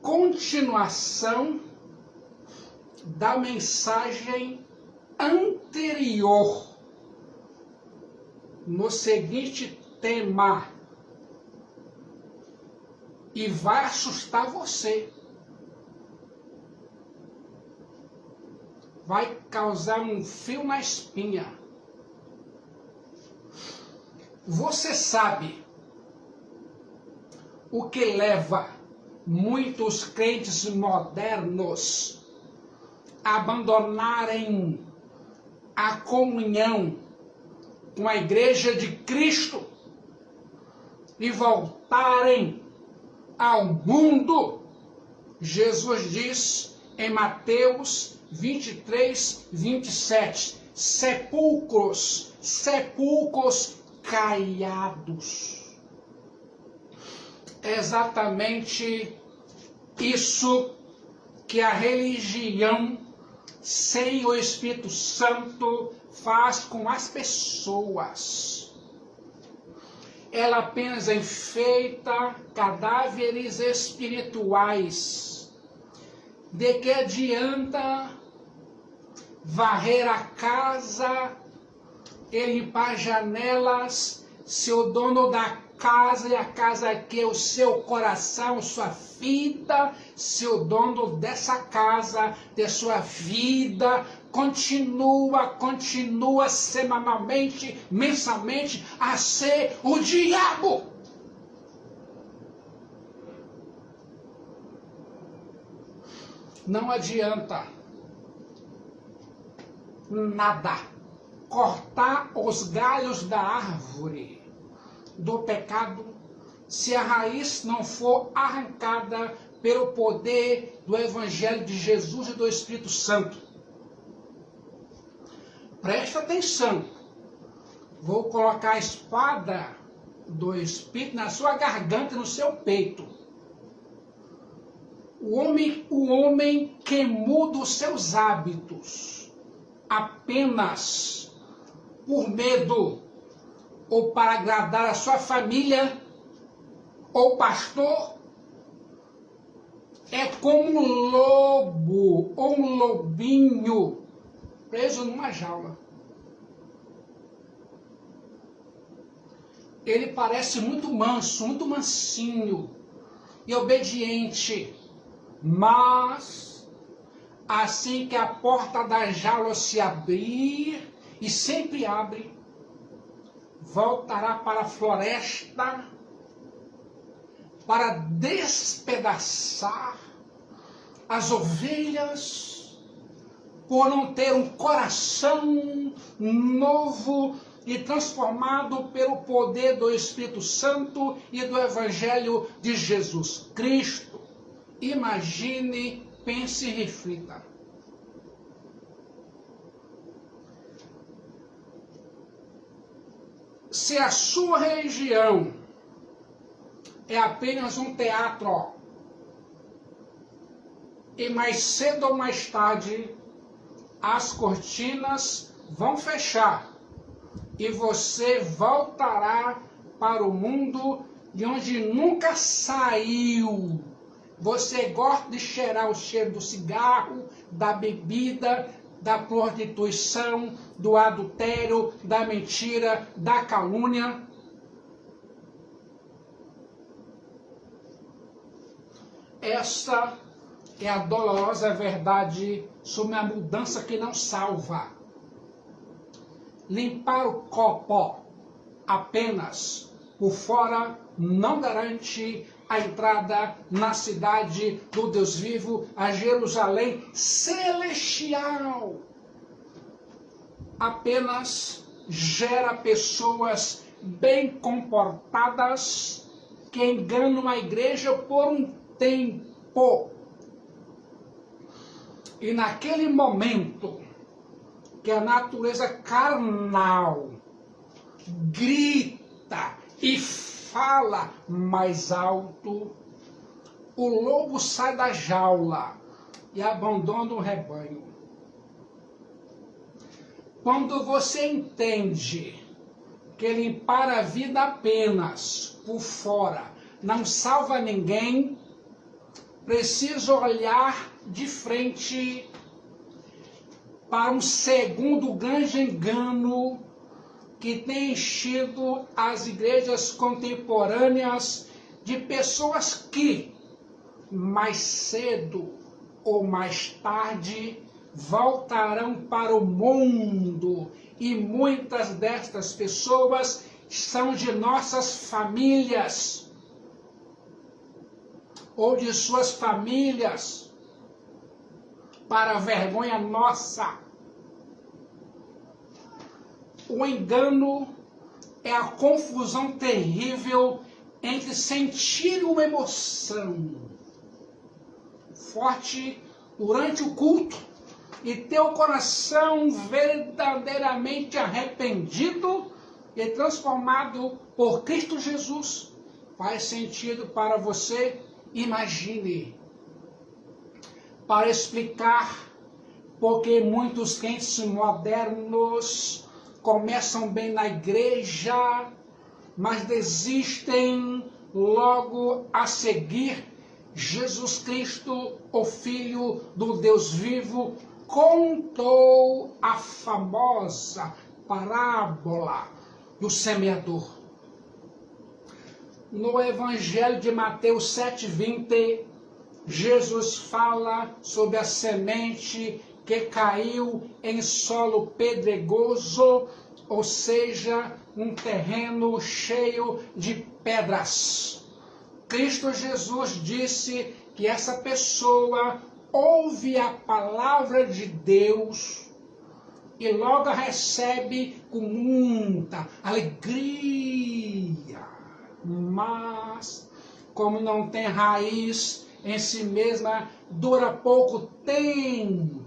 continuação da mensagem anterior, no seguinte tema, e vai assustar você. Vai causar um frio na espinha. Você sabe o que leva muitos crentes modernos a abandonarem a comunhão com a Igreja de Cristo e voltarem ao mundo? Jesus diz em Mateus 23, 27, sepulcros caiados. É exatamente isso que a religião sem o Espírito Santo faz com as pessoas. Ela apenas enfeita cadáveres espirituais. De que adianta varrer a casa e limpar janelas se o dono da casa, e a casa aqui é o seu coração, sua vida, se o dono dessa casa, de sua vida, continua semanalmente, mensalmente, a ser o diabo? Não adianta nada cortar os galhos da árvore do pecado se a raiz não for arrancada pelo poder do Evangelho de Jesus e do Espírito Santo. Presta atenção. Vou colocar a espada do Espírito na sua garganta e no seu peito. O homem que muda os seus hábitos apenas por medo ou para agradar a sua família ou pastor é como um lobo ou um lobinho preso numa jaula. Ele parece muito manso, muito mansinho e obediente, mas assim que a porta da jaula se abrir, e sempre abre, voltará para a floresta para despedaçar as ovelhas, por não ter um coração novo e transformado pelo poder do Espírito Santo e do Evangelho de Jesus Cristo. Imagine, pense e reflita. Se a sua religião é apenas um teatro, e mais cedo ou mais tarde as cortinas vão fechar e você voltará para o mundo de onde nunca saiu. Você gosta de cheirar o cheiro do cigarro, da bebida, da prostituição, do adultério, da mentira, da calúnia. Essa é a dolorosa verdade sobre a mudança que não salva. Limpar o copo apenas por fora não garante a entrada na cidade do Deus vivo, a Jerusalém celestial. Apenas gera pessoas bem comportadas que enganam a igreja por um tempo. E naquele momento que a natureza carnal grita e fala mais alto, o lobo sai da jaula e abandona o rebanho. Quando você entende que limpar a vida apenas por fora não salva ninguém, precisa olhar de frente para um segundo grande engano que tem enchido as igrejas contemporâneas de pessoas que, mais cedo ou mais tarde, voltarão para o mundo. E muitas destas pessoas são de nossas famílias, ou de suas famílias, para a vergonha nossa. O engano é a confusão terrível entre sentir uma emoção forte durante o culto e ter o coração verdadeiramente arrependido e transformado por Cristo Jesus. Faz sentido para você? Imagine. Para explicar porque muitos crentes modernos começam bem na igreja, mas desistem logo a seguir. Jesus Cristo, o Filho do Deus vivo, contou a famosa parábola do semeador. No Evangelho de Mateus 7,20, Jesus fala sobre a semente que caiu em solo pedregoso, ou seja, um terreno cheio de pedras. Cristo Jesus disse que essa pessoa ouve a palavra de Deus e logo a recebe com muita alegria, mas como não tem raiz em si mesma, dura pouco tempo.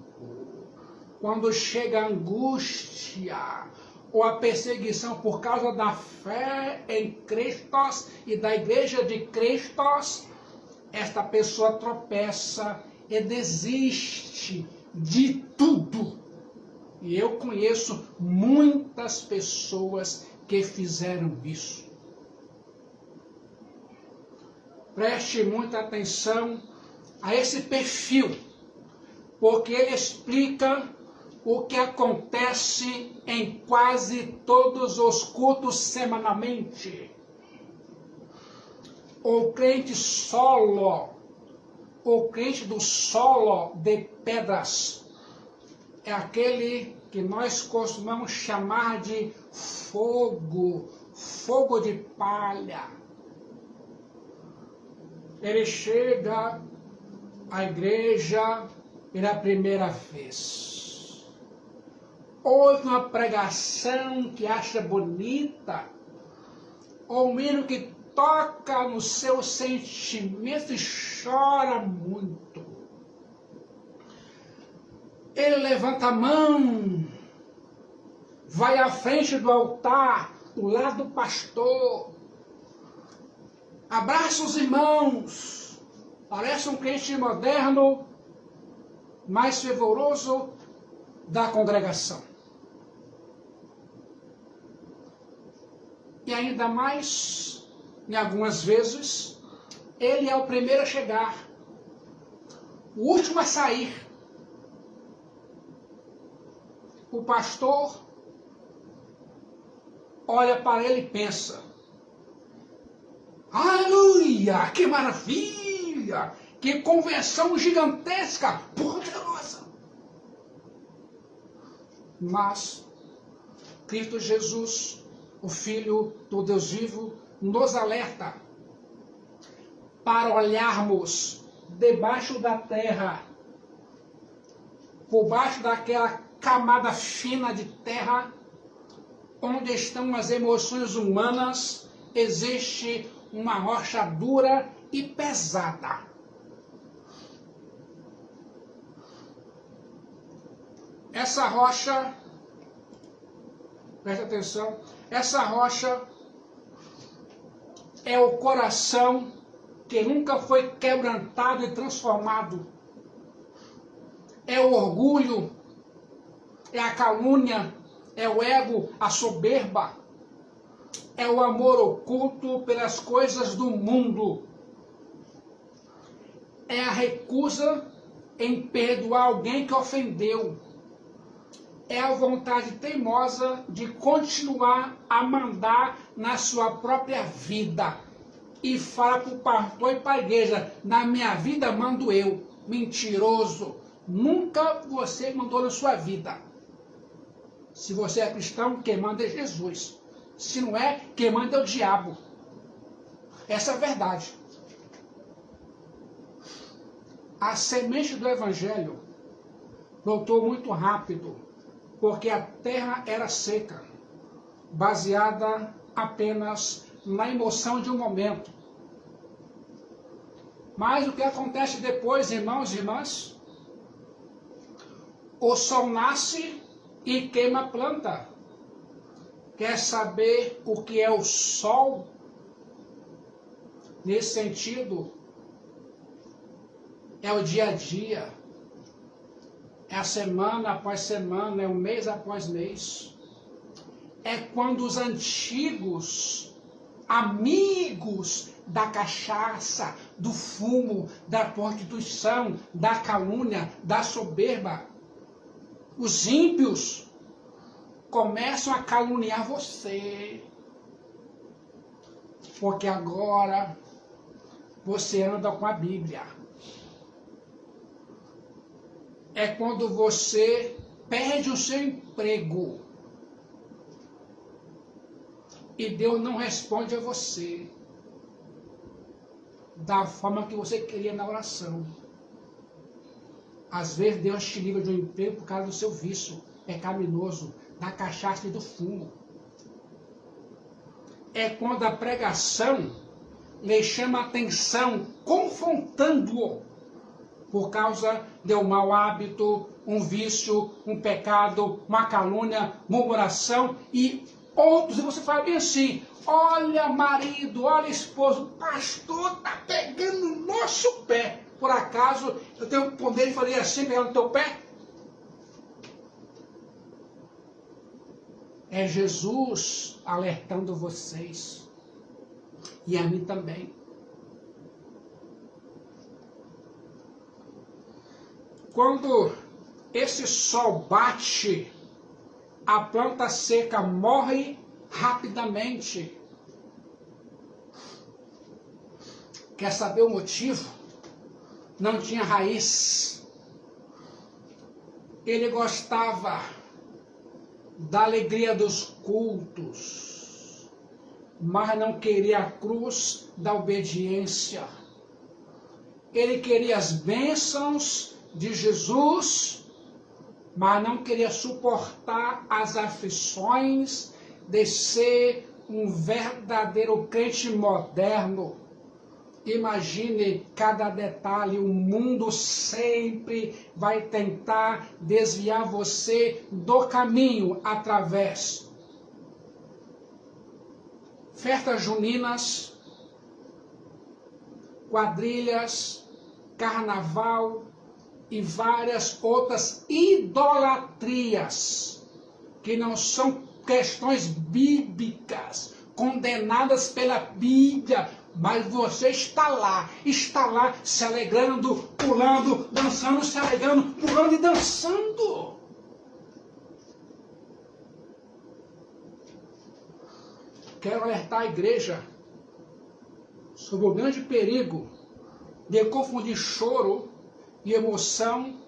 Quando chega a angústia ou a perseguição por causa da fé em Cristo e da igreja de Cristo, esta pessoa tropeça e desiste de tudo. E eu conheço muitas pessoas que fizeram isso. Preste muita atenção a esse perfil, porque ele explica o que acontece em quase todos os cultos semanalmente. O crente solo, o crente do solo de pedras, é aquele que nós costumamos chamar de fogo, fogo de palha. Ele chega à igreja pela primeira vez. Ouve uma pregação que acha bonita, ou um hino que toca no seu sentimento e chora muito. Ele levanta a mão, vai à frente do altar, do lado do pastor, abraça os irmãos, parece um crente moderno, mais fervoroso da congregação. E ainda mais, em algumas vezes, ele é o primeiro a chegar, o último a sair. O pastor olha para ele e pensa: aleluia, que maravilha, que convenção gigantesca, poderosa. Mas Cristo Jesus, o Filho do Deus vivo, nos alerta para olharmos debaixo da terra, por baixo daquela camada fina de terra, onde estão as emoções humanas, existe uma rocha dura e pesada. Essa rocha, preste atenção, essa rocha é o coração que nunca foi quebrantado e transformado. É o orgulho, é a calúnia, é o ego, a soberba, é o amor oculto pelas coisas do mundo. é a recusa em perdoar alguém que ofendeu. É a vontade teimosa de continuar a mandar na sua própria vida. E fala para o pastor e para a igreja, na minha vida mando eu. Mentiroso. Nunca você mandou na sua vida. Se você é cristão, quem manda é Jesus. Se não é, quem manda é o diabo. Essa é a verdade. A semente do evangelho brotou muito rápido, porque a terra era seca, baseada apenas na emoção de um momento. Mas o que acontece depois, irmãos e irmãs? O sol nasce e queima a planta. Quer saber o que é o sol? Nesse sentido, é o dia a dia, é a semana após semana, é o mês após mês. É quando os antigos amigos da cachaça, do fumo, da prostituição, da calúnia, da soberba, os ímpios começam a caluniar você. Porque agora você anda com a Bíblia. É quando você perde o seu emprego e Deus não responde a você da forma que você queria na oração. Às vezes Deus te livra de um emprego por causa do seu vício pecaminoso, da cachaça e do fumo. É quando a pregação lhe chama a atenção, confrontando-o por causa de um mau hábito, um vício, um pecado, uma calúnia, murmuração e outros. E você fala bem assim, olha marido, olha esposo, o pastor está pegando no nosso pé. Por acaso eu tenho o poder de fazer assim, pegar no teu pé? É Jesus alertando vocês. E a mim também. Quando esse sol bate, a planta seca morre rapidamente. Quer saber o motivo? Não tinha raiz. Ele gostava da alegria dos cultos, mas não queria a cruz da obediência. Ele queria as bênçãos de Jesus, mas não queria suportar as aflições de ser um verdadeiro crente moderno. Imagine cada detalhe, o mundo sempre vai tentar desviar você do caminho através. Festas juninas, quadrilhas, carnaval e várias outras idolatrias que não são questões bíblicas, condenadas pela Bíblia, mas você está lá se alegrando, pulando, dançando, se alegrando, pulando e dançando. Quero alertar a igreja sobre o grande perigo de confundir choro e emoção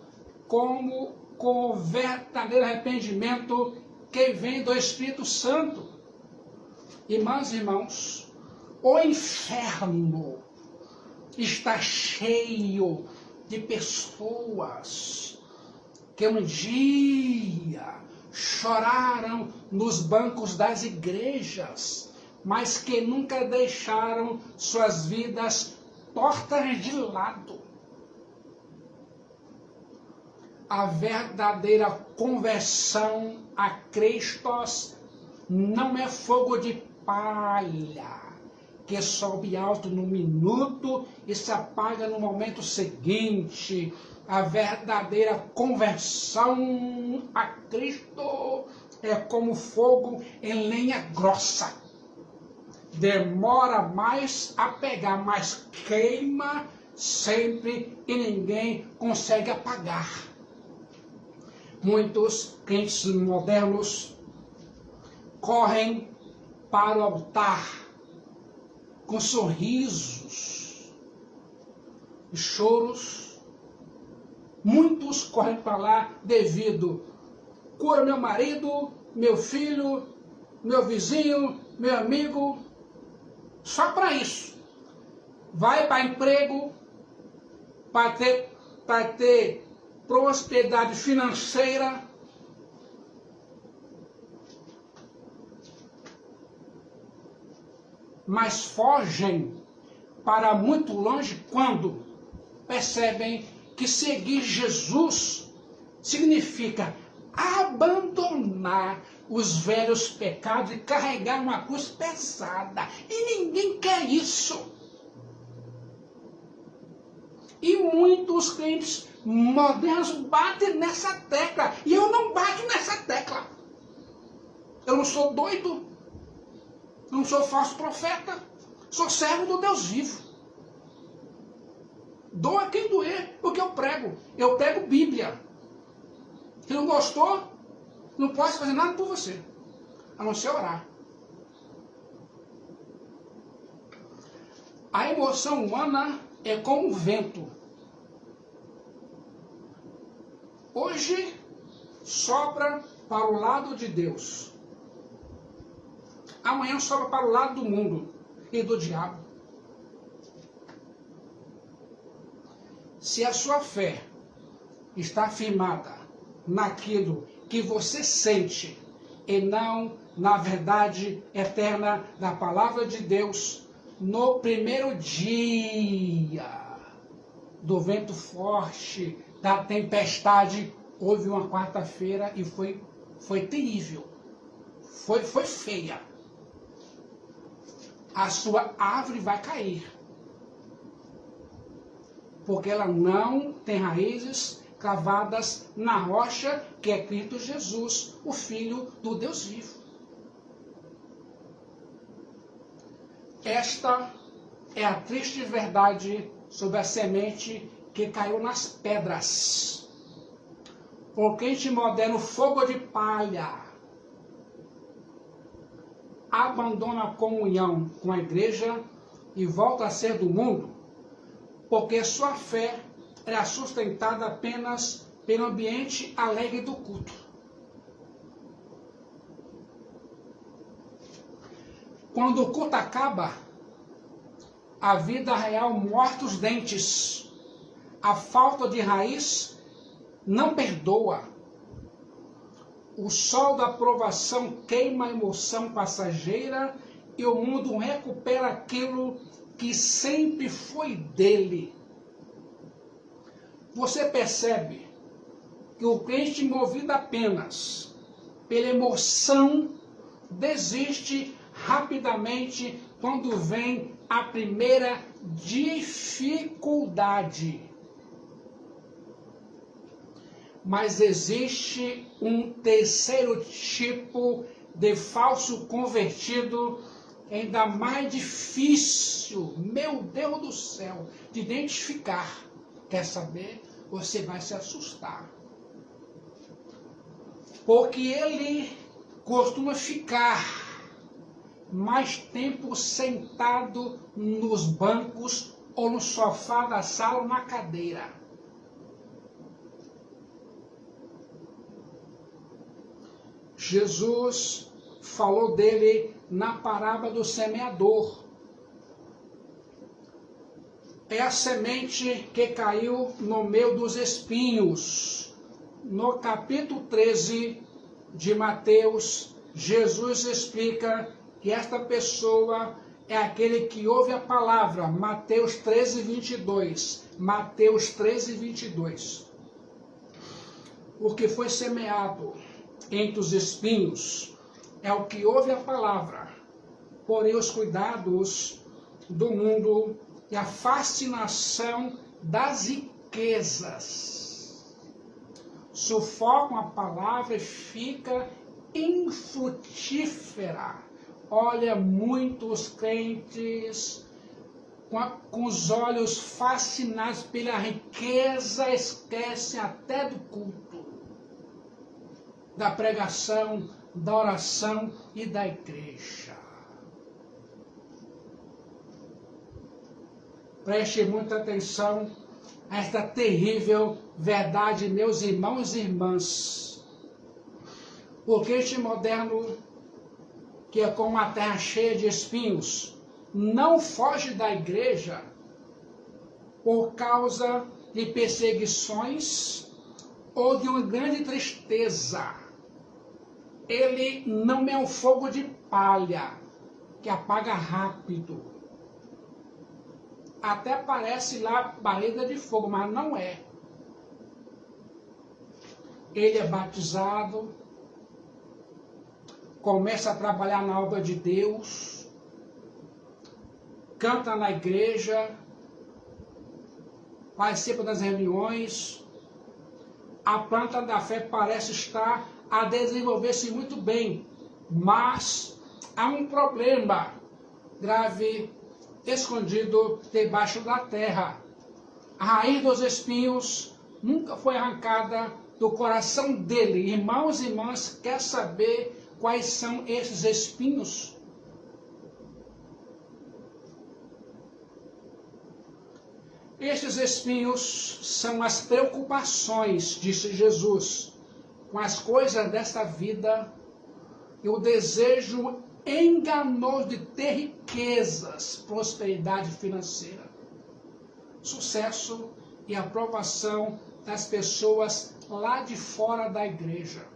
como com o verdadeiro arrependimento que vem do Espírito Santo. Irmãs e irmãos, o inferno está cheio de pessoas que um dia choraram nos bancos das igrejas, mas que nunca deixaram suas vidas tortas de lado. A verdadeira conversão a Cristo não é fogo de palha que sobe alto no minuto e se apaga no momento seguinte. A verdadeira conversão a Cristo é como fogo em lenha grossa. Demora mais a pegar, mas queima sempre e ninguém consegue apagar. Muitos crentes modernos correm para o altar com sorrisos e choros. Muitos correm para lá devido cura meu marido, meu filho, meu vizinho, meu amigo, só para isso. Vai para emprego, para ter prosperidade financeira. Mas fogem para muito longe quando percebem que seguir Jesus significa abandonar os velhos pecados e carregar uma cruz pesada. E ninguém quer isso. E muitos crentes modernos batem nessa tecla. E eu não bato nessa tecla. Eu não sou doido. Não sou falso profeta. Sou servo do Deus vivo. Doa quem doer, porque eu prego. Eu prego Bíblia. Se não gostou, não posso fazer nada por você, a não ser orar. A emoção humana é como o vento. Hoje sopra para o lado de Deus. Amanhã sopra para o lado do mundo e do diabo. Se a sua fé está firmada naquilo que você sente e não na verdade eterna da palavra de Deus, no primeiro dia do vento forte, da tempestade, houve uma quarta-feira e foi terrível, foi feia. A sua árvore vai cair, porque ela não tem raízes cravadas na rocha que é Cristo Jesus, o Filho do Deus vivo. Esta é a triste verdade sobre a semente que caiu nas pedras. O crente moderno, fogo de palha, abandona a comunhão com a igreja e volta a ser do mundo, porque sua fé era sustentada apenas pelo ambiente alegre do culto. Quando o culto acaba, a vida real morta os dentes. A falta de raiz não perdoa. O sol da aprovação queima a emoção passageira e o mundo recupera aquilo que sempre foi dele. Você percebe que o crente movido apenas pela emoção desiste rapidamente quando vem a primeira dificuldade. Mas existe um terceiro tipo de falso convertido, ainda mais difícil, meu Deus do céu, de identificar. Quer saber? Você vai se assustar. Porque ele costuma ficar mais tempo sentado nos bancos ou no sofá da sala ou na cadeira. Jesus falou dele na parábola do semeador. É a semente que caiu no meio dos espinhos. No capítulo 13 de Mateus, Jesus explica que esta pessoa é aquele que ouve a palavra. Mateus 13, 22. Mateus 13, 22. O que foi semeado entre os espinhos é o que ouve a palavra, porém os cuidados do mundo e a fascinação das riquezas sufocam a palavra e fica infrutífera. Olha, muitos crentes com os olhos fascinados pela riqueza, esquecem até do culto, da pregação, da oração e da igreja. Preste muita atenção a esta terrível verdade, meus irmãos e irmãs. O crente moderno, que é como uma terra cheia de espinhos, não foge da igreja por causa de perseguições ou de uma grande tristeza. Ele não é um fogo de palha que apaga rápido. Até parece lá barreira de fogo, mas não é. Ele é batizado, começa a trabalhar na obra de Deus, canta na igreja, participa das reuniões, a planta da fé parece estar a desenvolver-se muito bem, mas há um problema grave escondido debaixo da terra. A raiz dos espinhos nunca foi arrancada do coração dele. Irmãos e irmãs, quer saber quais são esses espinhos? Estes espinhos são as preocupações, disse Jesus, com as coisas desta vida e o desejo enganoso de ter riquezas, prosperidade financeira, sucesso e aprovação das pessoas lá de fora da igreja.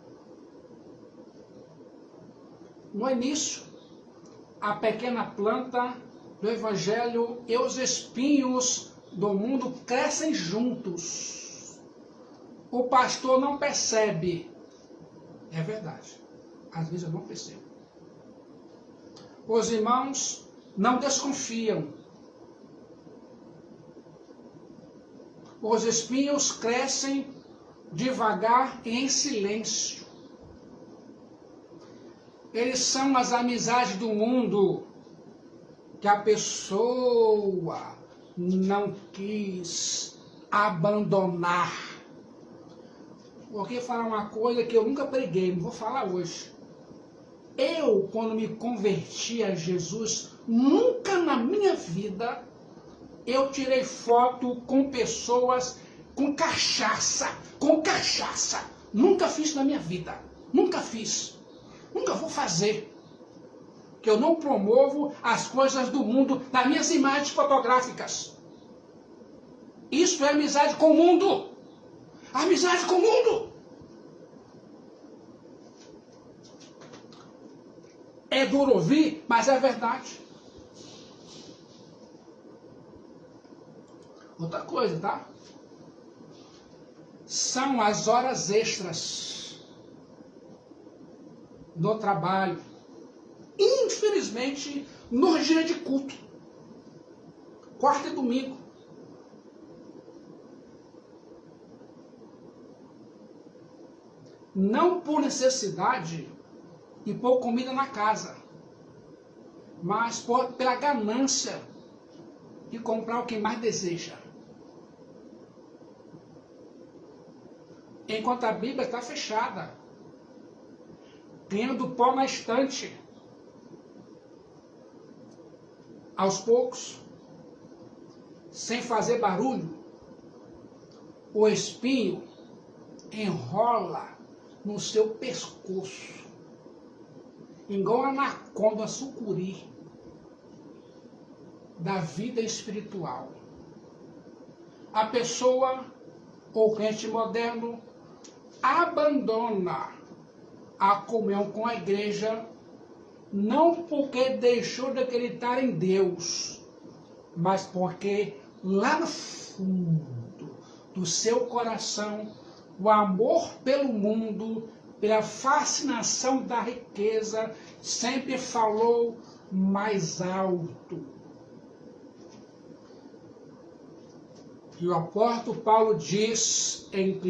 No início, a pequena planta do evangelho e os espinhos do mundo crescem juntos. O pastor não percebe. É verdade. Às vezes eu não percebo. Os irmãos não desconfiam. Os espinhos crescem devagar e em silêncio. Eles são as amizades do mundo que a pessoa não quis abandonar. Vou aqui falar uma coisa que eu nunca preguei, não vou falar hoje. Eu, quando me converti a Jesus, nunca na minha vida eu tirei foto com pessoas com cachaça. Nunca fiz na minha vida. Nunca fiz. Nunca vou fazer. Que eu não promovo as coisas do mundo nas minhas imagens fotográficas. Isso é amizade com o mundo. Amizade com o mundo. É duro ouvir, mas é verdade. Outra coisa, tá? São as horas extras do trabalho. Infelizmente, nos dias de culto. Quarta e domingo. Não por necessidade de pôr comida na casa, mas pela ganância de comprar o que mais deseja. Enquanto a Bíblia está fechada, ganhando pó na estante. Aos poucos, sem fazer barulho, o espinho enrola no seu pescoço, igual a anaconda, a sucuri da vida espiritual. A pessoa, ou crente moderno, abandona a comunhão com a igreja, não porque deixou de acreditar em Deus, mas porque lá no fundo do seu coração, o amor pelo mundo, pela fascinação da riqueza, sempre falou mais alto. E o apóstolo Paulo diz em 1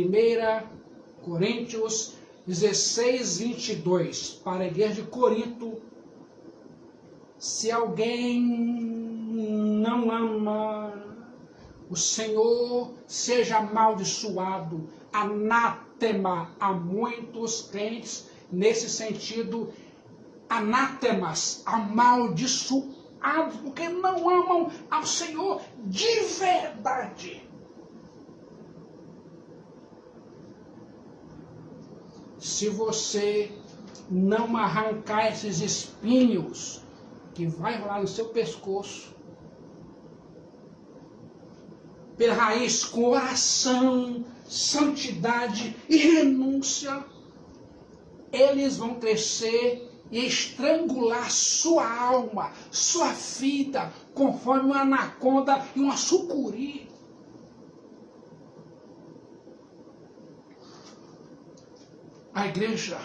Coríntios 16, 22, para a igreja de Corinto: se alguém não ama, o Senhor seja amaldiçoado, anátema a muitos crentes nesse sentido, anátemas, amaldiçoados, porque não amam ao Senhor de verdade. Se você não arrancar esses espinhos que vai rolar no seu pescoço, pela raiz, com oração, santidade e renúncia, eles vão crescer e estrangular sua alma, sua vida, conforme uma anaconda e uma sucuri. A igreja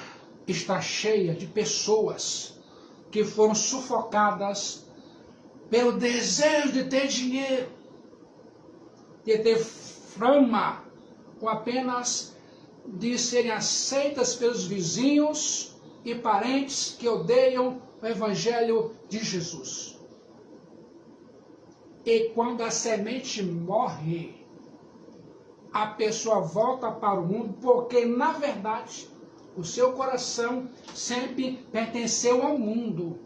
está cheia de pessoas que foram sufocadas pelo desejo de ter dinheiro, de ter fama, ou apenas de serem aceitas pelos vizinhos e parentes que odeiam o Evangelho de Jesus. E quando a semente morre, a pessoa volta para o mundo, porque na verdade o seu coração sempre pertenceu ao mundo.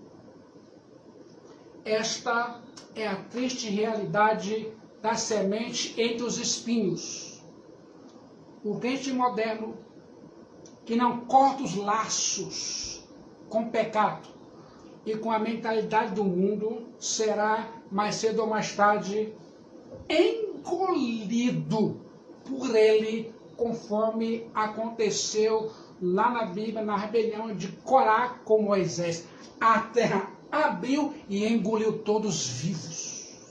Esta é a triste realidade da semente entre os espinhos. O crente moderno, que não corta os laços com o pecado e com a mentalidade do mundo, será mais cedo ou mais tarde engolido por ele, conforme aconteceu lá na Bíblia, na rebelião de Corá com Moisés. A terra abriu e engoliu todos vivos.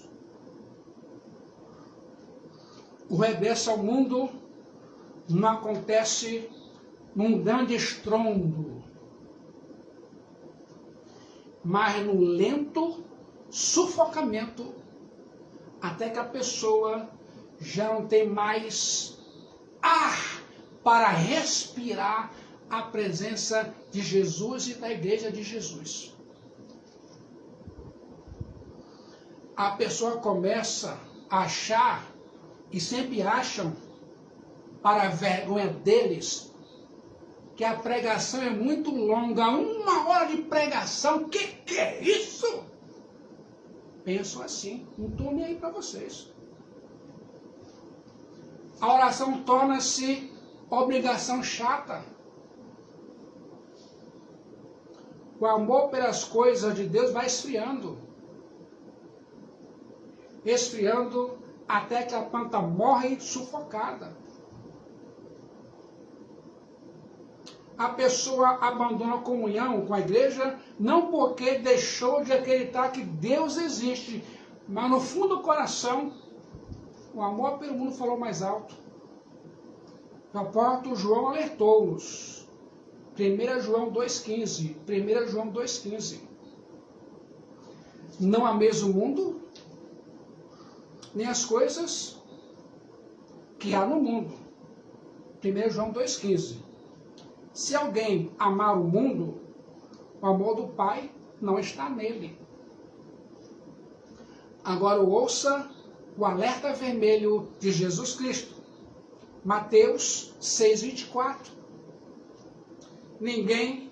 O regresso ao mundo não acontece num grande estrondo, mas num lento sufocamento, até que a pessoa já não tem mais ar para respirar a presença de Jesus e da igreja de Jesus. A pessoa começa a achar, e sempre acham, para a vergonha deles, que a pregação é muito longa. 1 hora de pregação, que é isso? Pensam assim, não estou nem aí para vocês. A oração torna-se obrigação chata. O amor pelas coisas de Deus vai esfriando. Esfriando até que a planta morre sufocada. A pessoa abandona a comunhão com a igreja não porque deixou de acreditar que Deus existe, mas no fundo do coração o amor pelo mundo falou mais alto. O apóstolo João alertou-nos. 1 João 2,15. 1 João 2,15. Não ameis o mundo, nem as coisas que há no mundo. 1 João 2,15. Se alguém amar o mundo, o amor do Pai não está nele. Agora ouça o alerta vermelho de Jesus Cristo. Mateus 6,24. Ninguém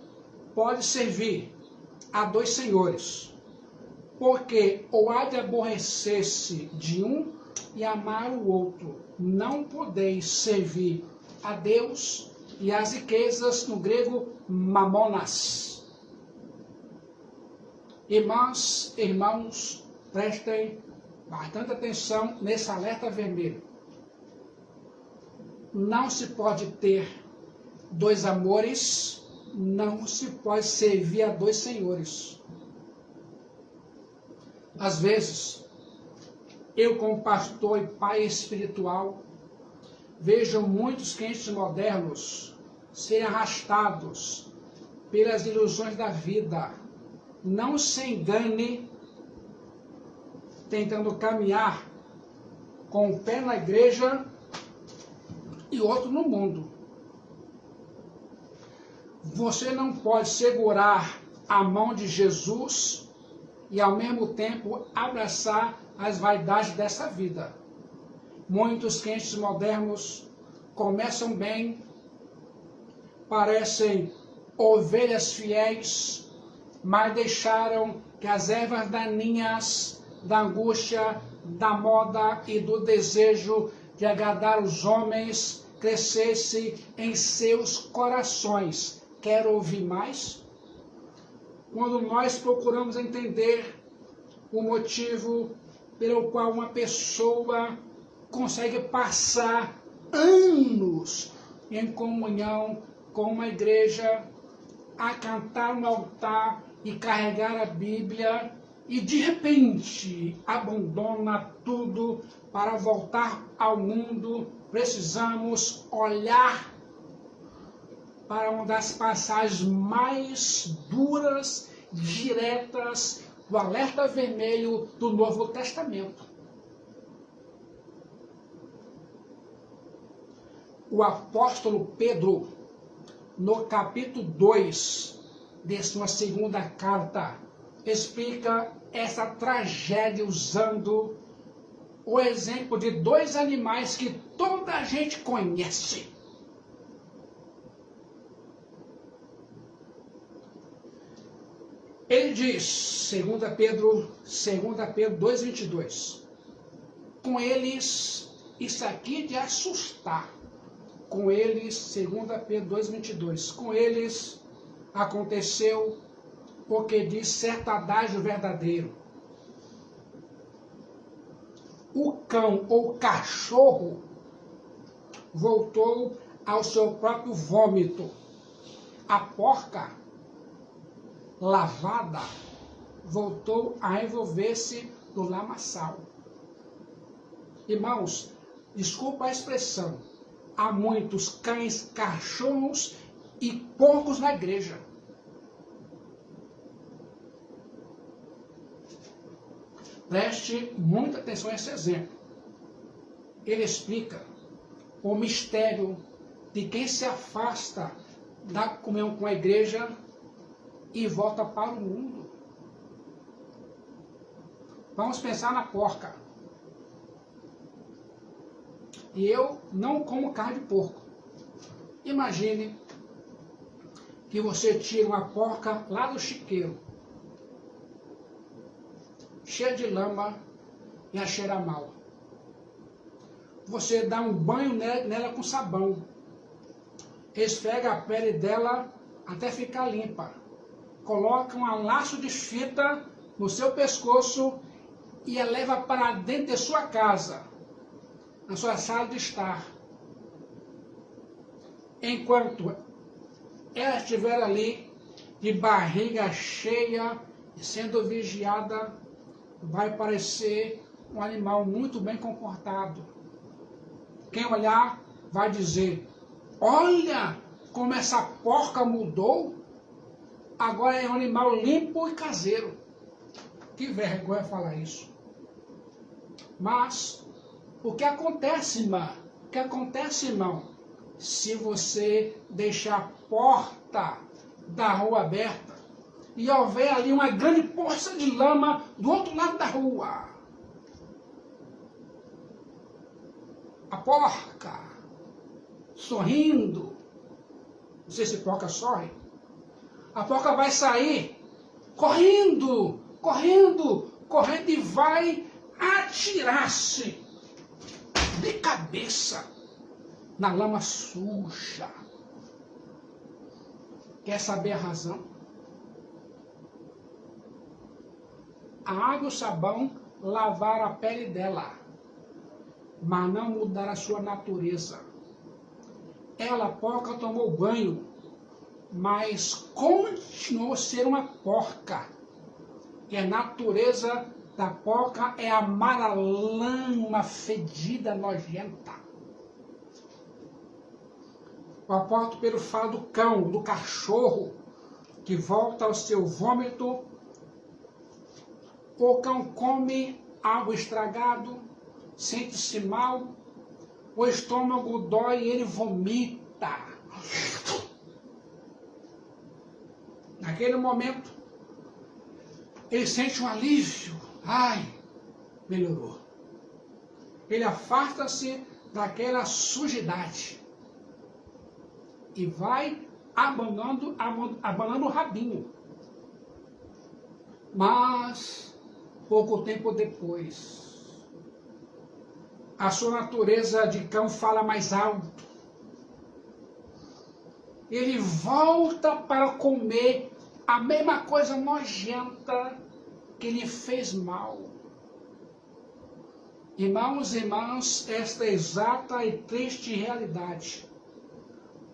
pode servir a 2 senhores, porque ou há de aborrecer-se de um e amar o outro. Não podeis servir a Deus e as riquezas, no grego, mamonas. Irmãos, prestem bastante atenção nesse alerta vermelho. Não se pode ter 2 amores, não se pode servir a 2 senhores. Às vezes, eu como pastor e pai espiritual, vejo muitos crentes modernos serem arrastados pelas ilusões da vida. Não se engane tentando caminhar com o pé na igreja e outro no mundo. Você não pode segurar a mão de Jesus e ao mesmo tempo abraçar as vaidades dessa vida. Muitos crentes modernos começam bem, parecem ovelhas fiéis, mas deixaram que as ervas daninhas da angústia, da moda e do desejo de agradar os homens crescesse em seus corações. Quer ouvir mais? Quando nós procuramos entender o motivo pelo qual uma pessoa consegue passar anos em comunhão com uma igreja, a cantar no altar e carregar a Bíblia, e de repente abandona tudo para voltar ao mundo, precisamos olhar para uma das passagens mais duras, diretas, do alerta vermelho do Novo Testamento. O apóstolo Pedro, no capítulo 2 de sua segunda carta, explica essa tragédia usando o exemplo de dois animais que toda a gente conhece. Ele diz, 2 Pedro 2,22, com eles, isso aqui de assustar, com eles, 2 Pedro 2,22, com eles aconteceu o que diz certo adágio verdadeiro. O cão ou cachorro voltou ao seu próprio vômito. A porca lavada voltou a envolver-se no lamaçal. Irmãos, desculpa a expressão, há muitos cães, cachorros e porcos na igreja. Preste muita atenção a esse exemplo. Ele explica o mistério de quem se afasta da comunhão com a igreja e volta para o mundo. Vamos pensar na porca. E eu não como carne de porco. Imagine que você tira uma porca lá do chiqueiro, cheia de lama e a cheira mal. Você dá um banho nela com sabão, esfrega a pele dela até ficar limpa, coloca um laço de fita no seu pescoço e a leva para dentro de sua casa, na sua sala de estar. Enquanto ela estiver ali, de barriga cheia e sendo vigiada, vai parecer um animal muito bem comportado. Quem olhar vai dizer, olha como essa porca mudou, agora é um animal limpo e caseiro. Que vergonha falar isso. Mas, o que acontece, irmã? O que acontece, irmão? Se você deixar a porta da rua aberta e houver ali uma grande poça de lama do outro lado da rua. A porca, sorrindo, não sei se porca sorri, a porca vai sair correndo, correndo, correndo e vai atirar-se de cabeça na lama suja. Quer saber a razão? A água e o sabão lavaram a pele dela, mas não mudaram a sua natureza. Ela, a porca, tomou banho, mas continuou a ser uma porca. E a natureza da porca é amarelama, fedida, nojenta. O apóstolo Pedro fala do cão, do cachorro, que volta ao seu vômito. O cão come algo estragado, sente-se mal, o estômago dói e ele vomita. Naquele momento, ele sente um alívio. Ai, melhorou. Ele afasta-se daquela sujidade e vai abanando o rabinho. Mas, pouco tempo depois, a sua natureza de cão fala mais alto. Ele volta para comer a mesma coisa nojenta que lhe fez mal. Irmãos e irmãs, esta exata e triste realidade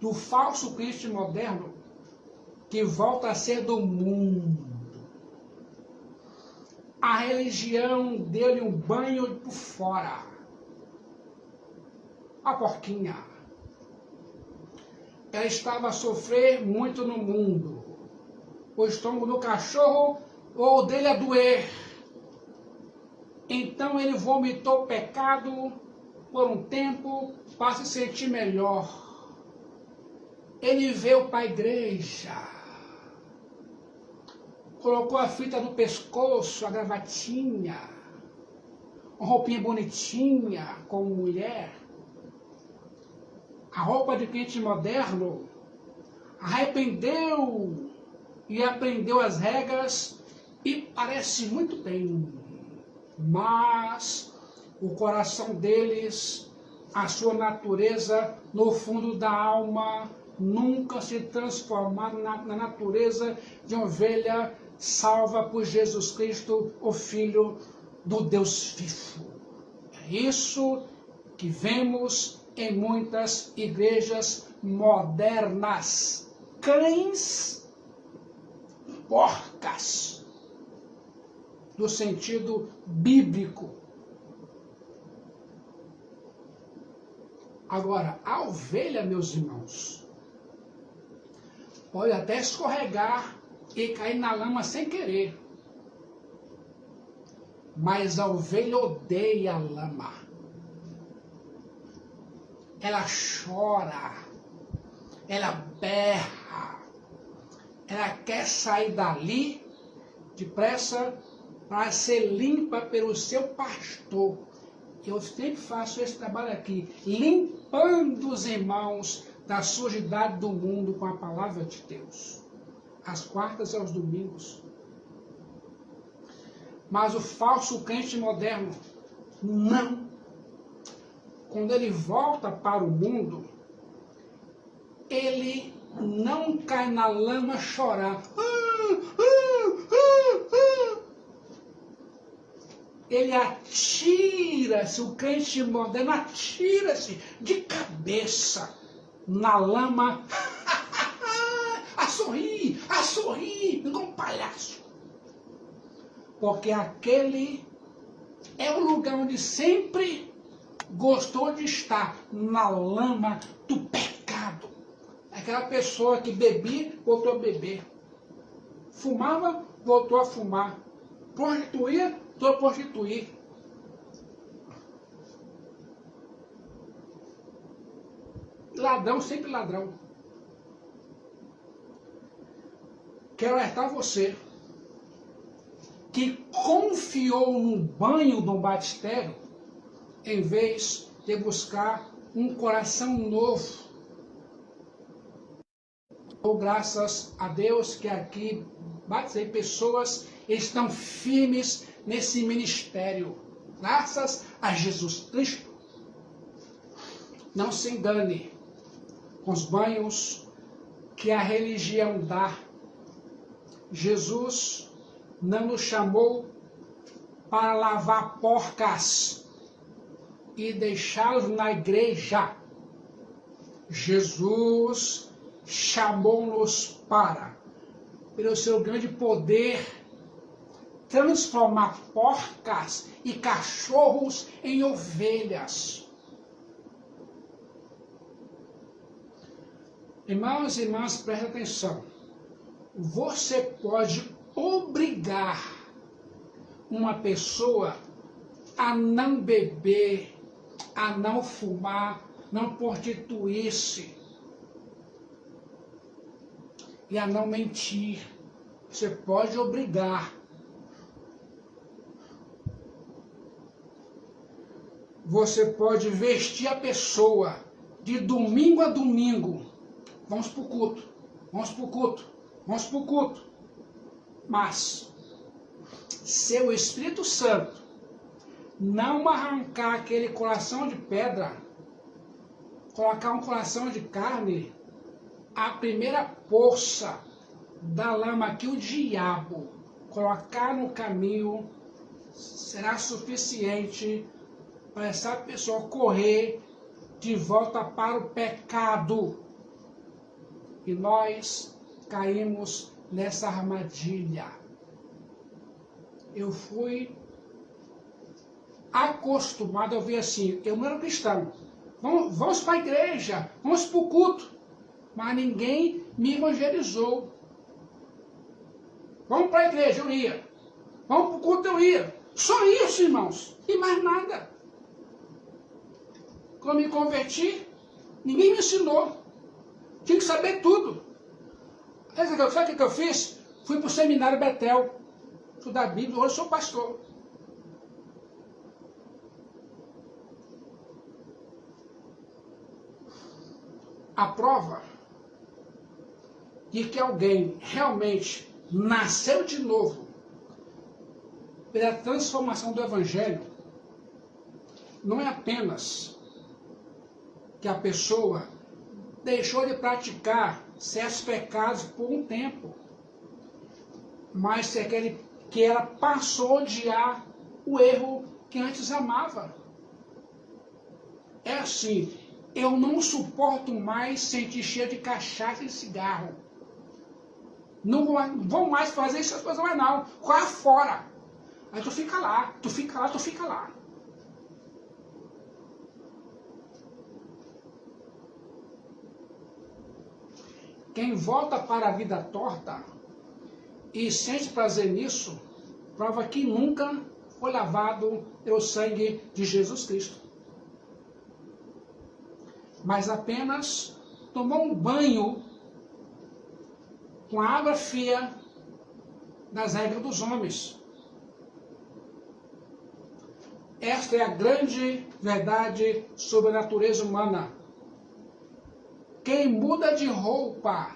do falso Cristo moderno que volta a ser do mundo. A religião deu-lhe um banho por fora. A porquinha. Ela estava a sofrer muito no mundo. O estômago do cachorro ou dele a doer. Então ele vomitou o pecado por um tempo para se sentir melhor. Ele veio para a igreja. Colocou a fita no pescoço, a gravatinha, uma roupinha bonitinha, como mulher. A roupa de crente moderno, arrependeu e aprendeu as regras e parece muito bem. Mas o coração deles, a sua natureza no fundo da alma, nunca se transformaram na natureza de ovelha salva por Jesus Cristo, o Filho do Deus vivo. É isso que vemos em muitas igrejas modernas. Cães, porcas, no sentido bíblico. Agora, a ovelha, meus irmãos, pode até escorregar e cair na lama sem querer. Mas a ovelha odeia a lama. Ela chora, ela berra, ela quer sair dali depressa para ser limpa pelo seu pastor. Eu sempre faço esse trabalho aqui, limpando os irmãos da sujidade do mundo com a palavra de Deus. Às quartas e aos domingos. Mas o falso crente moderno, não. Quando ele volta para o mundo, ele não cai na lama chorar. Ele atira-se, o crente moderno atira-se de cabeça na lama, a sorrir, igual um palhaço. Porque aquele é o lugar onde sempre gostou de estar, na lama do pecado. Aquela pessoa que bebia, voltou a beber. Fumava, voltou a fumar. Prostituía, voltou a prostituir. Ladrão, sempre ladrão. Quero alertar você que confiou no banho do batistério em vez de buscar um coração novo. Ou graças a Deus que aqui batizei pessoas estão firmes nesse ministério. Graças a Jesus Cristo. Não se engane com os banhos que a religião dá. Jesus não nos chamou para lavar porcas e deixá-los na igreja. Jesus chamou-nos para, pelo seu grande poder, transformar porcas e cachorros em ovelhas. Irmãos e irmãs, prestem atenção. Você pode obrigar uma pessoa a não beber, a não fumar, não prostituir-se e a não mentir. Você pode obrigar. você pode vestir a pessoa de domingo a domingo. Vamos para o culto, vamos para o culto, vamos para o culto. Mas, se o Espírito Santo não arrancar aquele coração de pedra, colocar um coração de carne, a primeira poça da lama que o diabo colocar no caminho será suficiente para essa pessoa correr de volta para o pecado. E nós caímos nessa armadilha. Eu fui acostumado a ouvir assim, eu não era cristão, vamos para a igreja, vamos para o culto, mas ninguém me evangelizou. Vamos para a igreja, eu ia. Vamos para o culto, eu ia. Só isso, irmãos, e mais nada. Quando me converti, ninguém me ensinou. Tinha que saber tudo. Sabe o que eu fiz? Fui para o seminário Betel, estudar a Bíblia, hoje eu sou pastor. A prova de que alguém realmente nasceu de novo pela transformação do Evangelho não é apenas que a pessoa deixou de praticar certos pecados por um tempo, mas que ela passou a odiar o erro que antes amava. É assim, eu não suporto mais sentir cheiro de cachaça e cigarro. Não vou mais fazer essas coisas mais não. Corre fora. Aí tu fica lá, tu fica lá, tu fica lá. Quem volta para a vida torta e sente prazer nisso, prova que nunca foi lavado pelo sangue de Jesus Cristo. Mas apenas tomou um banho com a água fria das regras dos homens. Esta é a grande verdade sobre a natureza humana. Quem muda de roupa,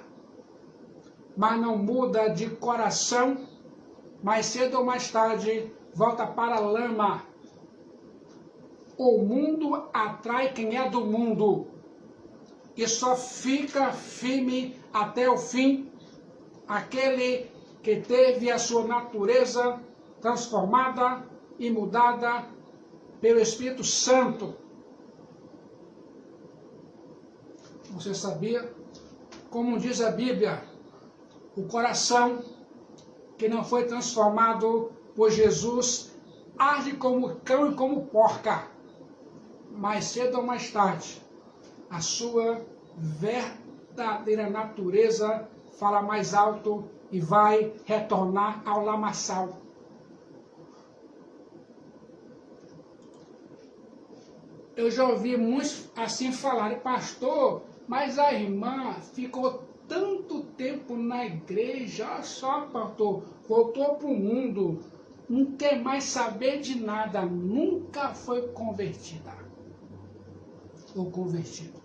mas não muda de coração, mais cedo ou mais tarde volta para a lama. O mundo atrai quem é do mundo e só fica firme até o fim aquele que teve a sua natureza transformada e mudada pelo Espírito Santo. Você sabia? Como diz a Bíblia, o coração que não foi transformado por Jesus age como cão e como porca. Mais cedo ou mais tarde, a sua verdadeira natureza fala mais alto e vai retornar ao lamaçal. Eu já ouvi muitos assim falarem, pastor, mas a irmã ficou tanto tempo na igreja, olha só, pastor, voltou para o mundo, não quer mais saber de nada, nunca foi convertida ou convertido.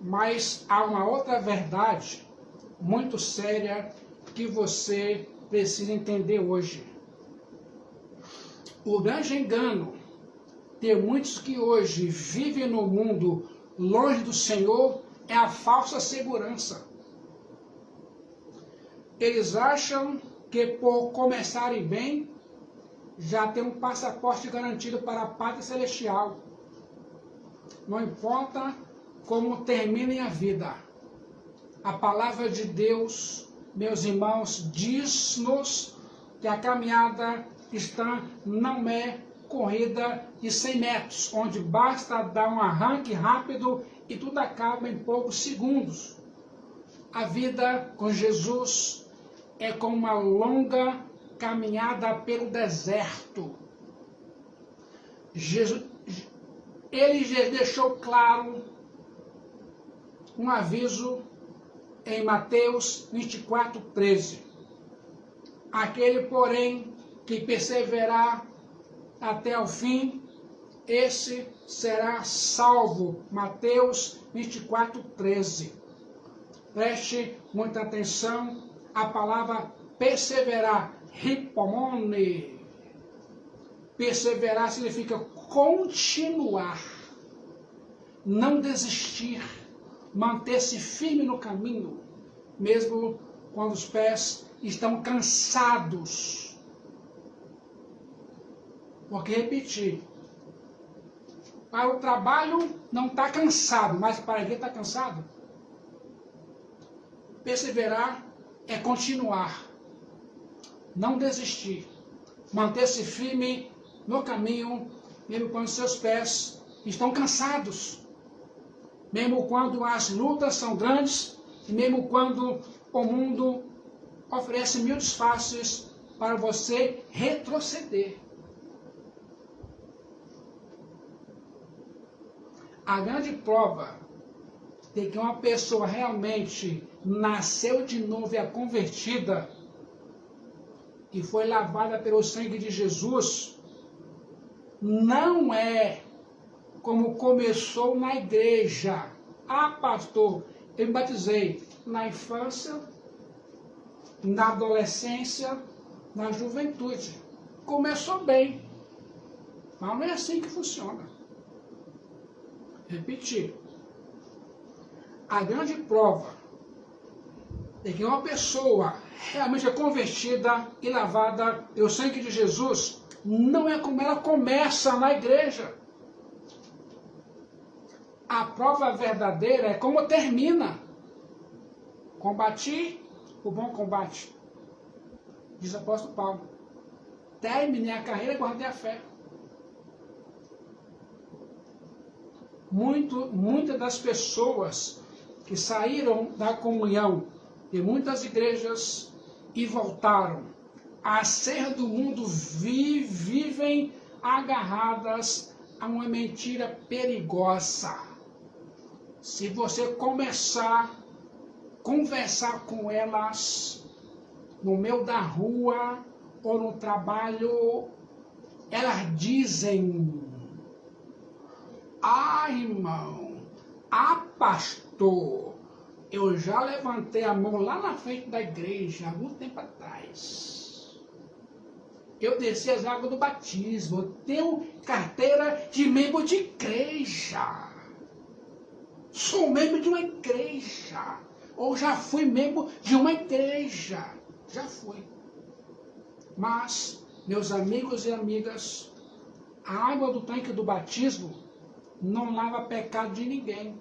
Mas há uma outra verdade muito séria que você precisa entender hoje. O grande engano de muitos que hoje vivem no mundo longe do Senhor é a falsa segurança. Eles acham que por começarem bem, já tem um passaporte garantido para a pátria celestial. Não importa como terminem a vida. A palavra de Deus, meus irmãos, diz-nos que a caminhada cristã não é corrida de 100 metros, onde basta dar um arranque rápido e tudo acaba em poucos segundos. A vida com Jesus é como uma longa caminhada pelo deserto. Ele já deixou claro um aviso em Mateus 24:13. Aquele, porém, que perseverar até o fim, esse será salvo. Mateus 24:13. Preste muita atenção à palavra perseverar, hipomone. Perseverar significa continuar, não desistir, manter-se firme no caminho, mesmo quando os pés estão cansados. Porque, repetir, para o trabalho não está cansado, mas para a igreja está cansado. Perseverar é continuar, não desistir, manter-se firme no caminho, mesmo quando seus pés estão cansados, mesmo quando as lutas são grandes, e mesmo quando o mundo oferece mil disfarces para você retroceder. A grande prova de que uma pessoa realmente nasceu de novo e é convertida e foi lavada pelo sangue de Jesus, não é como começou na igreja. Ah, pastor, eu me batizei na infância, na adolescência, na juventude. Começou bem, mas não é assim que funciona. Repetir. A grande prova de que uma pessoa realmente é convertida e lavada pelo sangue de Jesus não é como ela começa na igreja. A prova verdadeira é como termina. Combati o bom combate, diz o apóstolo Paulo. Terminei a carreira e guardei a fé. Muitas das pessoas que saíram da comunhão de muitas igrejas e voltaram a ser do mundo vivem agarradas a uma mentira perigosa. Se você começar a conversar com elas no meio da rua ou no trabalho, elas dizem: ah, irmão, pastor, eu já levantei a mão lá na frente da igreja há muito tempo atrás. Eu desci as águas do batismo, eu tenho carteira de membro de igreja. Sou membro de uma igreja. Ou já fui membro de uma igreja. Já fui. Mas, meus amigos e amigas, a água do tanque do batismo não lava pecado de ninguém.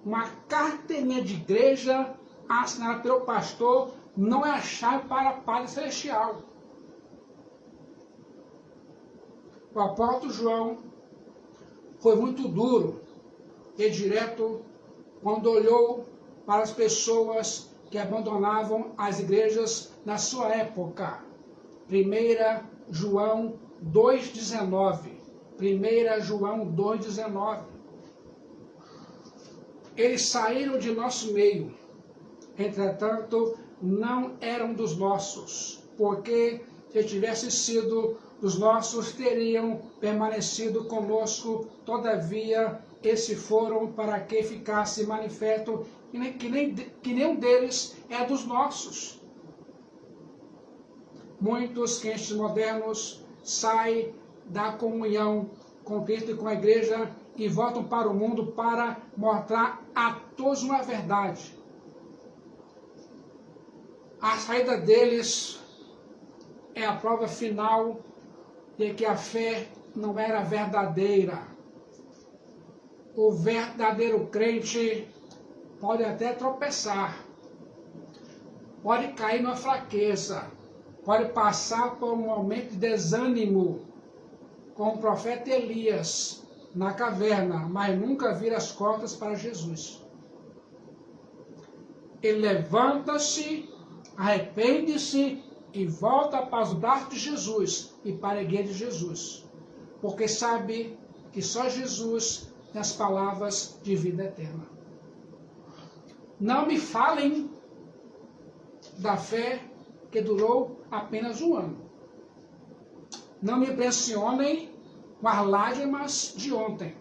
Uma carteirinha de igreja assinada pelo pastor não é a chave para a paz celestial. O apóstolo João foi muito duro e direto quando olhou para as pessoas que abandonavam as igrejas na sua época. 1 João 2,19. 1 João 2,19. Eles saíram de nosso meio, entretanto, não eram dos nossos, porque se tivessem sido dos nossos, teriam permanecido conosco, todavia, esses foram para que ficasse manifesto que nenhum deles é dos nossos. Muitos crentes modernos saem da comunhão com Cristo e com a igreja e voltam para o mundo para mostrar a todos uma verdade. A saída deles é a prova final de que a fé não era verdadeira. O verdadeiro crente pode até tropeçar, pode cair numa fraqueza, pode passar por um momento de desânimo, como o profeta Elias na caverna, mas nunca vira as costas para Jesus. Ele levanta-se, arrepende-se e volta para os braços de Jesus e para a igreja de Jesus, porque sabe que só Jesus tem as palavras de vida eterna. Não me falem da fé que durou apenas um ano. Não me impressionem com as lágrimas de ontem,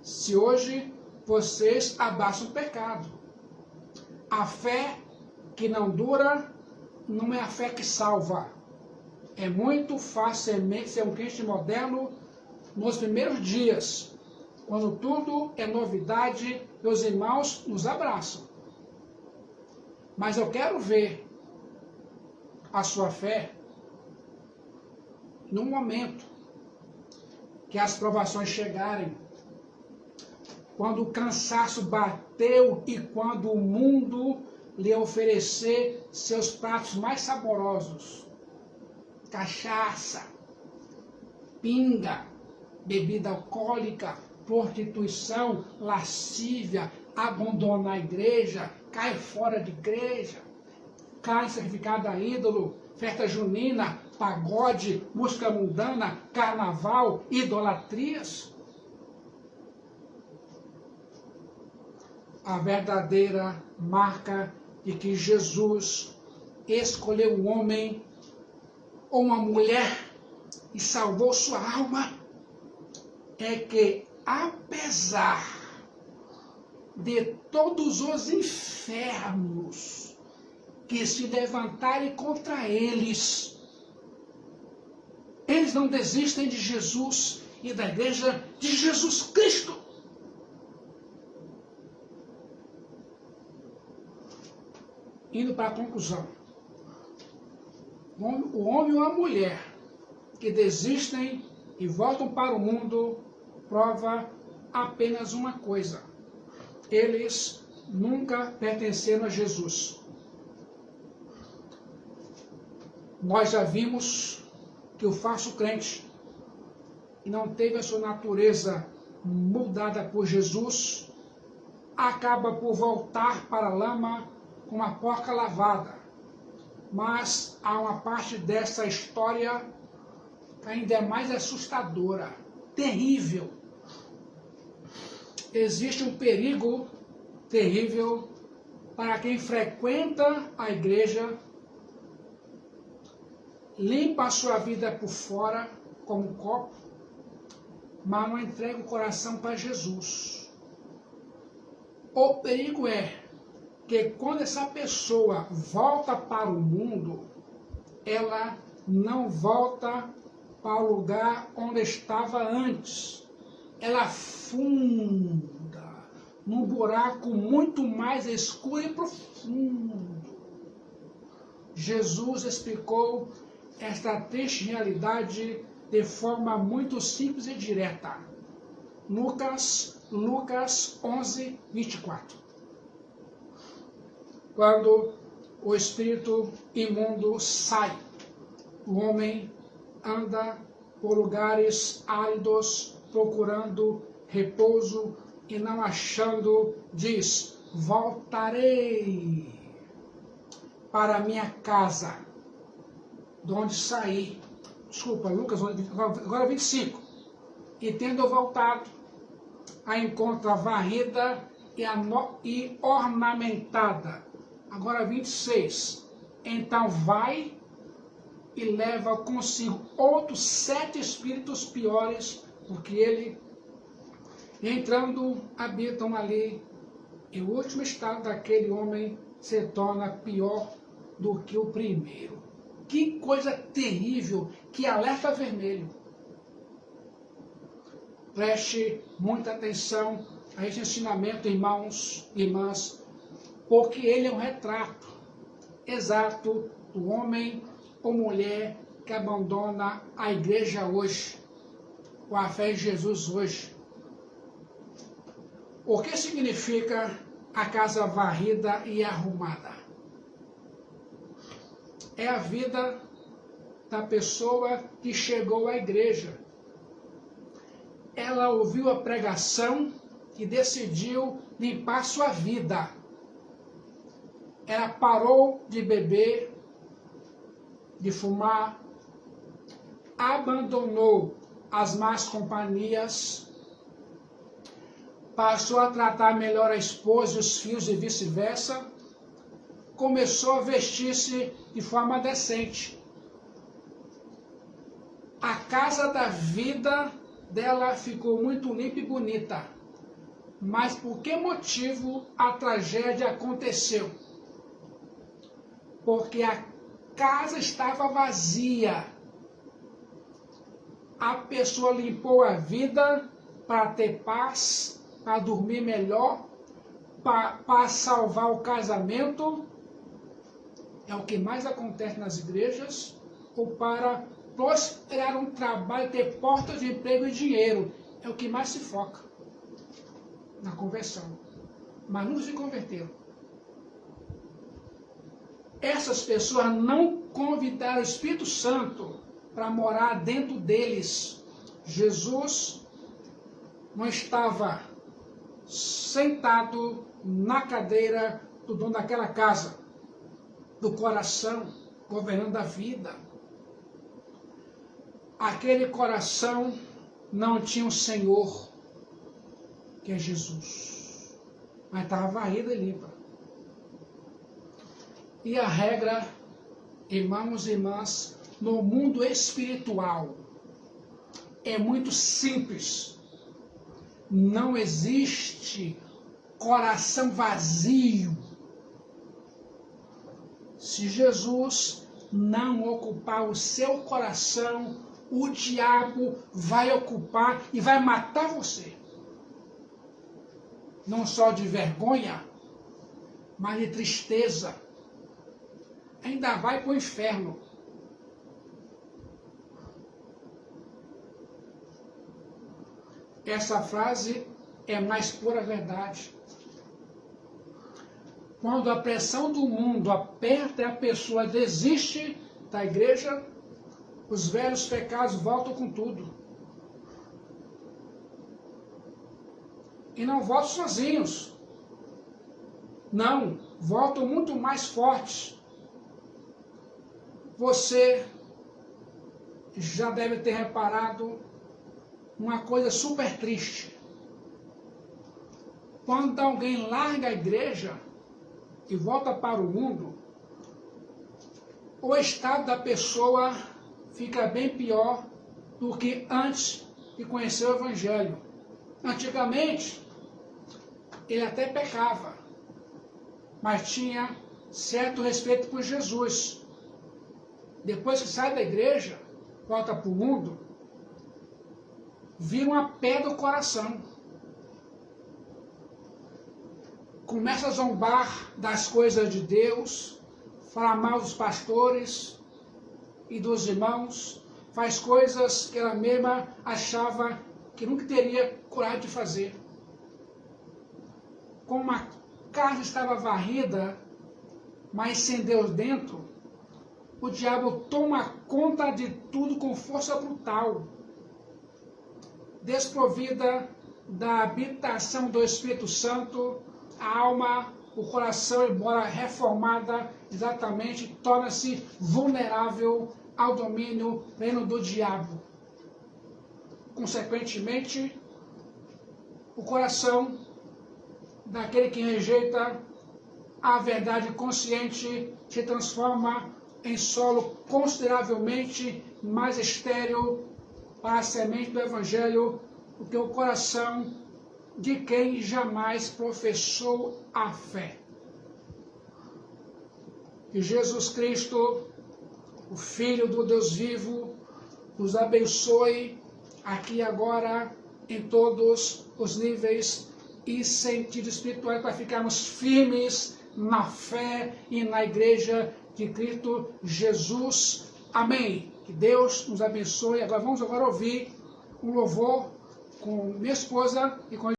se hoje vocês abraçam o pecado. A fé que não dura não é a fé que salva. É muito fácil ser um crente moderno nos primeiros dias, quando tudo é novidade e os irmãos nos abraçam. Mas eu quero ver a sua fé no momento que as provações chegarem, quando o cansaço bateu e quando o mundo lhe oferecer seus pratos mais saborosos, cachaça, pinga, bebida alcoólica, prostituição, lascívia, abandonar a igreja, cai fora de igreja, carne sacrificada a ídolo, festa junina, pagode, música mundana, carnaval, idolatrias. A verdadeira marca de que Jesus escolheu um homem ou uma mulher e salvou sua alma é que, apesar de todos os infernos que se levantarem contra eles, eles não desistem de Jesus e da igreja de Jesus Cristo. Indo para a conclusão, o homem ou a mulher que desistem e voltam para o mundo prova apenas uma coisa: eles nunca pertenceram a Jesus. Nós já vimos que o falso crente, que não teve a sua natureza mudada por Jesus, acaba por voltar para a lama com uma porca lavada. Mas há uma parte dessa história que ainda é mais assustadora, terrível. Existe um perigo terrível para quem frequenta a igreja, limpa a sua vida por fora como um copo, mas não entrega o coração para Jesus. O perigo é que quando essa pessoa volta para o mundo, ela não volta para o lugar onde estava antes. Ela afunda num buraco muito mais escuro e profundo. Jesus explicou esta triste realidade de forma muito simples e direta. Lucas 11, 24. Quando o espírito imundo sai, o homem anda por lugares áridos procurando repouso e não achando, diz: voltarei para a minha casa, de onde saí. Desculpa, Lucas, agora 25. E tendo voltado, a encontra varrida e ornamentada. Agora 26. Então vai e leva consigo outros 7 espíritos piores, porque ele, entrando, habitam ali, e o último estado daquele homem se torna pior do que o primeiro. Que coisa terrível, que alerta vermelho. Preste muita atenção a esse ensinamento, irmãos e irmãs, porque ele é um retrato exato do homem ou mulher que abandona a igreja hoje, com a fé em Jesus hoje. O que significa a casa varrida e arrumada? É a vida da pessoa que chegou à igreja. Ela ouviu a pregação e decidiu limpar sua vida. Ela parou de beber, de fumar, abandonou as más companhias, passou a tratar melhor a esposa e os filhos e vice-versa, começou a vestir-se de forma decente. casa da vida dela ficou muito limpa e bonita. Mas por que motivo a tragédia aconteceu? Porque a casa estava vazia. A pessoa limpou a vida para ter paz, para dormir melhor, para salvar o casamento. É o que mais acontece nas igrejas. Ou para prosperar um trabalho, ter portas de emprego e dinheiro. É o que mais se foca na conversão. Mas não se converteram. Essas pessoas não convidaram o Espírito Santo para morar dentro deles. Jesus não estava sentado na cadeira do dono daquela casa, do coração, governando a vida. Aquele coração não tinha um Senhor, que é Jesus, mas estava varrido e limpa. E a regra, irmãos e irmãs, no mundo espiritual, é muito simples. Não existe coração vazio. Se Jesus não ocupar o seu coração, o diabo vai ocupar e vai matar você. Não só de vergonha, mas de tristeza. Ainda vai para o inferno. Essa frase é mais pura verdade. Quando a pressão do mundo aperta e a pessoa desiste da igreja, os velhos pecados voltam com tudo. E não voltam sozinhos. Não, voltam muito mais fortes. Você já deve ter reparado uma coisa super triste. Quando alguém larga a igreja e volta para o mundo, o estado da pessoa fica bem pior do que antes de conhecer o Evangelho. Antigamente, ele até pecava, mas tinha certo respeito por Jesus. Depois que sai da igreja, volta para o mundo, vira uma pedra no coração. Começa a zombar das coisas de Deus, falar mal dos pastores e dos irmãos, faz coisas que ela mesma achava que nunca teria coragem de fazer. Como a casa estava varrida, mas sem Deus dentro, o diabo toma conta de tudo com força brutal. Desprovida da habitação do Espírito Santo, a alma, o coração, embora reformada, exatamente, torna-se vulnerável ao domínio pleno do diabo. Consequentemente, o coração daquele que rejeita a verdade consciente se transforma em solo consideravelmente mais estéril para a semente do Evangelho do que o coração de quem jamais professou a fé. Que Jesus Cristo, o Filho do Deus vivo, nos abençoe aqui e agora em todos os níveis e sentidos espirituais para ficarmos firmes na fé e na igreja de Cristo Jesus. Amém. Que Deus nos abençoe. Agora vamos ouvir um louvor com minha esposa e com